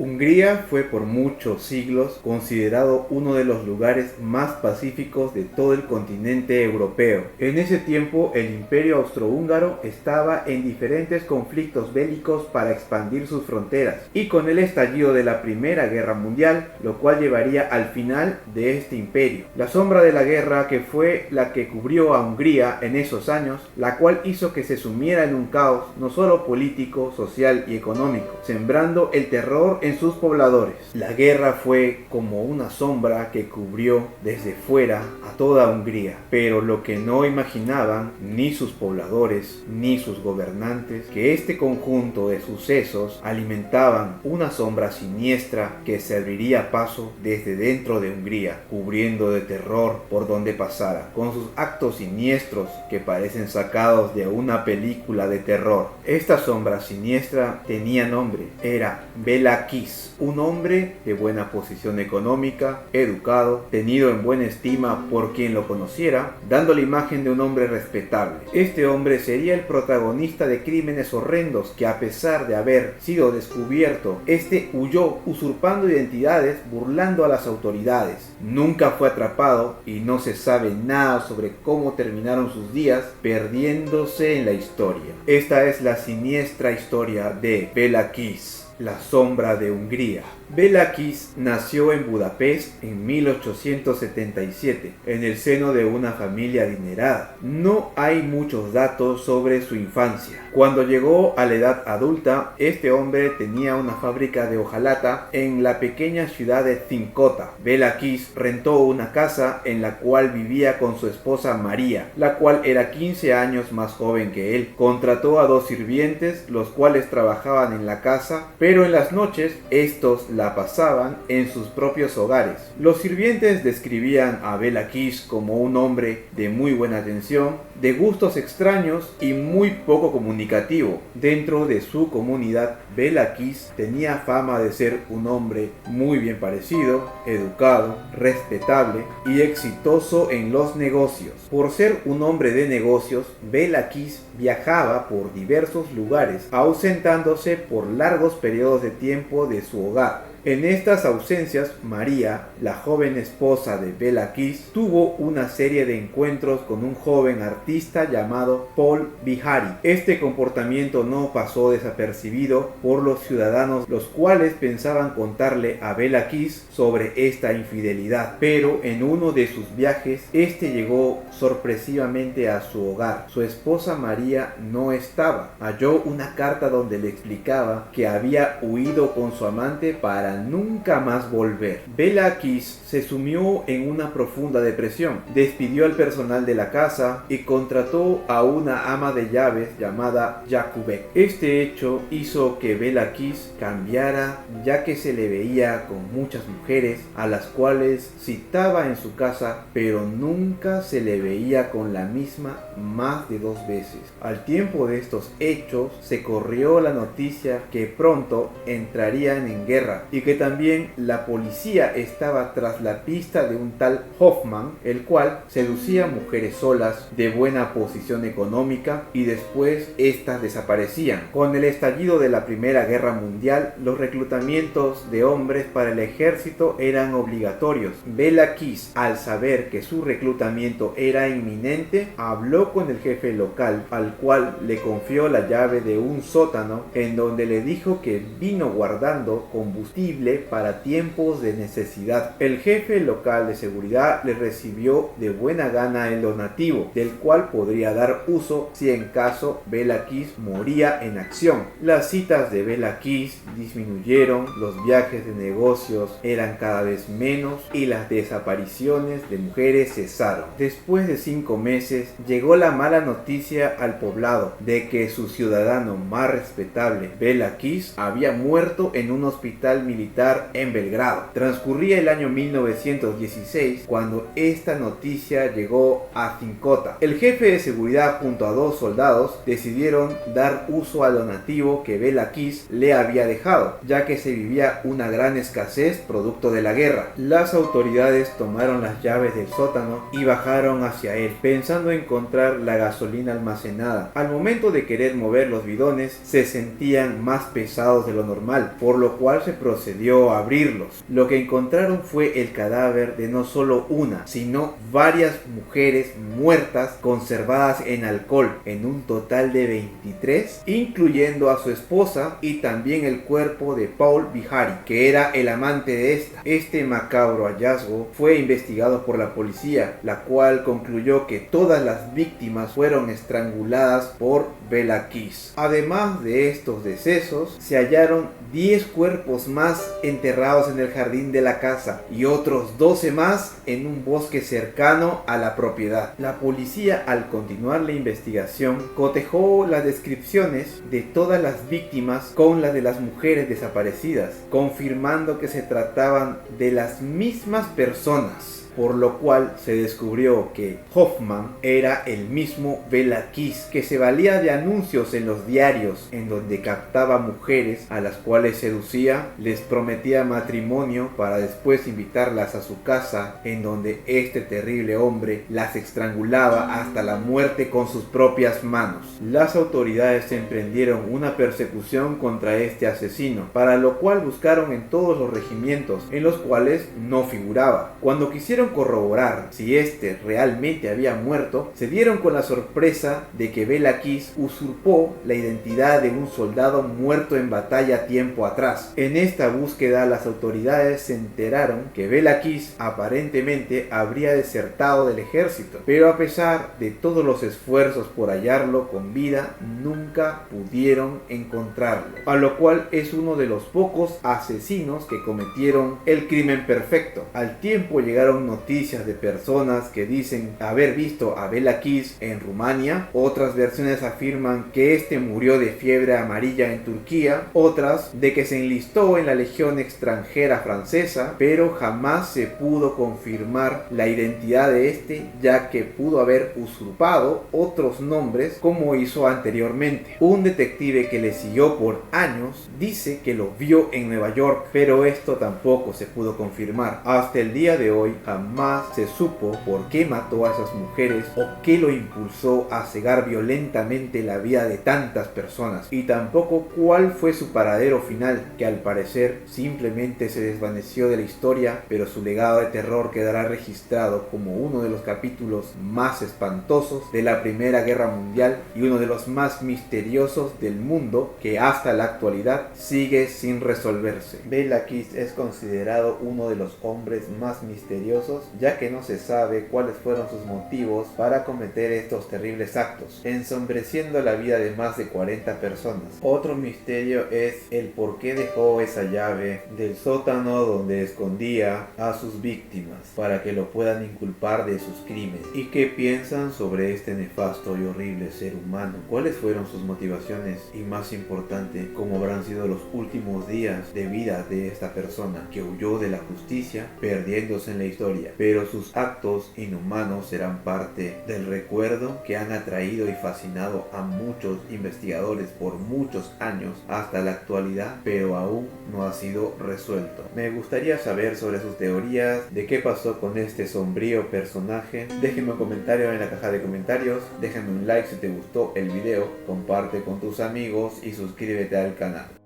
Hungría fue por muchos siglos considerado uno de los lugares más pacíficos de todo el continente europeo. En ese tiempo el Imperio Austrohúngaro estaba en diferentes conflictos bélicos para expandir sus fronteras y con el estallido de la Primera Guerra Mundial, lo cual llevaría al final de este imperio. La sombra de la guerra que fue la que cubrió a Hungría en esos años, la cual hizo que se sumiera en un caos no solo político, social y económico, sembrando el terror en sus pobladores. La guerra fue como una sombra que cubrió desde fuera a toda Hungría, pero lo que no imaginaban ni sus pobladores ni sus gobernantes, que este conjunto de sucesos alimentaban una sombra siniestra que se abriría paso desde dentro de Hungría, cubriendo de terror por donde pasara, con sus actos siniestros que parecen sacados de una película de terror. Esta sombra siniestra tenía nombre, era Béla Kiss, un hombre de buena posición económica, educado, tenido en buena estima por quien lo conociera, dando la imagen de un hombre respetable. Este hombre sería el protagonista de crímenes horrendos que, a pesar de haber sido descubierto, este huyó usurpando identidades, burlando a las autoridades. Nunca fue atrapado y no se sabe nada sobre cómo terminaron sus días, perdiéndose en la historia. Esta es la siniestra historia de Béla Kiss, la sombra de Hungría. Béla Kiss nació en Budapest en 1877, en el seno de una familia adinerada. No hay muchos datos sobre su infancia. Cuando llegó a la edad adulta, este hombre tenía una fábrica de hojalata en la pequeña ciudad de Cinkota. Béla Kiss rentó una casa en la cual vivía con su esposa María, la cual era 15 años más joven que él. Contrató a 2 sirvientes, los cuales trabajaban en la casa, pero en las noches estos la pasaban en sus propios hogares. Los sirvientes describían a Béla Kiss como un hombre de muy buena atención, de gustos extraños y muy poco comunicativo. Dentro de su comunidad, Béla Kiss tenía fama de ser un hombre muy bien parecido, educado, respetable y exitoso en los negocios. Por ser un hombre de negocios, Béla Kiss viajaba por diversos lugares, ausentándose por largos periodos de tiempo de su hogar. En estas ausencias, María, la joven esposa de Béla Kiss, tuvo una serie de encuentros con un joven artista llamado Paul Bihari. Este comportamiento no pasó desapercibido por los ciudadanos, los cuales pensaban contarle a Béla Kiss sobre esta infidelidad, pero en uno de sus viajes, este llegó sorpresivamente a su hogar. Su esposa María no estaba. Halló una carta donde le explicaba que había huido con su amante para nunca más volver. Béla Kiss se sumió en una profunda depresión, despidió al personal de la casa y contrató a una ama de llaves llamada Jakubek. Este hecho hizo que Béla Kiss cambiara, ya que se le veía con muchas mujeres a las cuales citaba en su casa, pero nunca se le veía con la misma más de 2 veces. Al tiempo de estos hechos se corrió la noticia que pronto entrarían en guerra y que también la policía estaba tras la pista de un tal Hoffman, el cual seducía mujeres solas de buena posición económica y después estas desaparecían. Con el estallido de la Primera Guerra Mundial, los reclutamientos de hombres para el ejército eran obligatorios. Béla Kiss, al saber que su reclutamiento era inminente, habló con el jefe local, al cual le confió la llave de un sótano en donde le dijo que vino guardando combustible para tiempos de necesidad. El jefe local de seguridad le recibió de buena gana el donativo, del cual podría dar uso si en caso Béla Kiss moría en acción. Las citas de Béla Kiss disminuyeron, los viajes de negocios eran cada vez menos y las desapariciones de mujeres cesaron. Después de 5 meses llegó la mala noticia al poblado de que su ciudadano más respetable, Béla Kiss, había muerto en un hospital militar en Belgrado. Transcurría el año 1916 cuando esta noticia llegó a Cinkota. El jefe de seguridad junto a 2 soldados decidieron dar uso al donativo que Béla Kiss le había dejado, ya que se vivía una gran escasez producto de la guerra. Las autoridades tomaron las llaves del sótano y bajaron hacia él, pensando encontrar la gasolina almacenada. Al momento de querer mover los bidones, se sentían más pesados de lo normal, por lo cual se procedió procedió a abrirlos. Lo que encontraron fue el cadáver de no solo una, sino varias mujeres muertas conservadas en alcohol, en un total de 23, incluyendo a su esposa y también el cuerpo de Paul Bihari, que era el amante de esta. Este macabro hallazgo fue investigado por la policía, la cual concluyó que todas las víctimas fueron estranguladas por Bela Kiss. Además de estos decesos, se hallaron 10 cuerpos más enterrados en el jardín de la casa y otros 12 más en un bosque cercano a la propiedad. La policía, al continuar la investigación, cotejó las descripciones de todas las víctimas con las de las mujeres desaparecidas, confirmando que se trataban de las mismas personas, por lo cual se descubrió que Hoffman era el mismo Bela Kiss, que se valía de anuncios en los diarios en donde captaba mujeres a las cuales seducía, les prometía matrimonio para después invitarlas a su casa, en donde este terrible hombre las estrangulaba hasta la muerte con sus propias manos. Las autoridades emprendieron una persecución contra este asesino, para lo cual buscaron en todos los regimientos en los cuales no figuraba. Cuando quisieron corroborar si este realmente había muerto, se dieron con la sorpresa de que Bela Kiss usurpó la identidad de un soldado muerto en batalla tiempo atrás. En esta búsqueda, las autoridades se enteraron que Bela Kiss aparentemente habría desertado del ejército, pero a pesar de todos los esfuerzos por hallarlo con vida, nunca pudieron encontrarlo, a lo cual es uno de los pocos asesinos que cometieron el crimen perfecto. Al tiempo llegaron noticias de personas que dicen haber visto a Bela Kiss en Rumania, otras versiones afirman que este murió de fiebre amarilla en Turquía, otras de que se enlistó en la legión extranjera francesa, pero jamás se pudo confirmar la identidad de este, ya que pudo haber usurpado otros nombres como hizo anteriormente. Un detective que le siguió por años dice que lo vio en Nueva York, pero esto tampoco se pudo confirmar. Hasta el día de hoy jamás se supo por qué mató a esas mujeres o qué lo impulsó a cegar violentamente la vida de tantas personas, y tampoco cuál fue su paradero final, que al parecer simplemente se desvaneció de la historia, pero su legado de terror quedará registrado como uno de los capítulos más espantosos de la Primera Guerra Mundial y uno de los más misteriosos del mundo, que hasta la actualidad sigue sin resolverse. Bela Kiss es considerado uno de los hombres más misteriosos, ya que no se sabe cuáles fueron sus motivos para cometer estos terribles actos, ensombreciendo la vida de más de 40 personas. Otro misterio es el por qué dejó esa llave del sótano donde escondía a sus víctimas, para que lo puedan inculpar de sus crímenes. ¿Y qué piensan sobre este nefasto y horrible ser humano? ¿Cuáles fueron sus motivaciones? Y más importante, ¿cómo habrán sido los últimos días de vida de esta persona que huyó de la justicia, perdiéndose en la historia? Pero sus actos inhumanos serán parte del recuerdo que han atraído y fascinado a muchos investigadores por muchos años hasta la actualidad, pero aún no ha sido resuelto. Me gustaría saber sobre sus teorías de qué pasó con este sombrío personaje. Déjenme un comentario en la caja de comentarios, déjenme un like si te gustó el video, comparte con tus amigos y suscríbete al canal.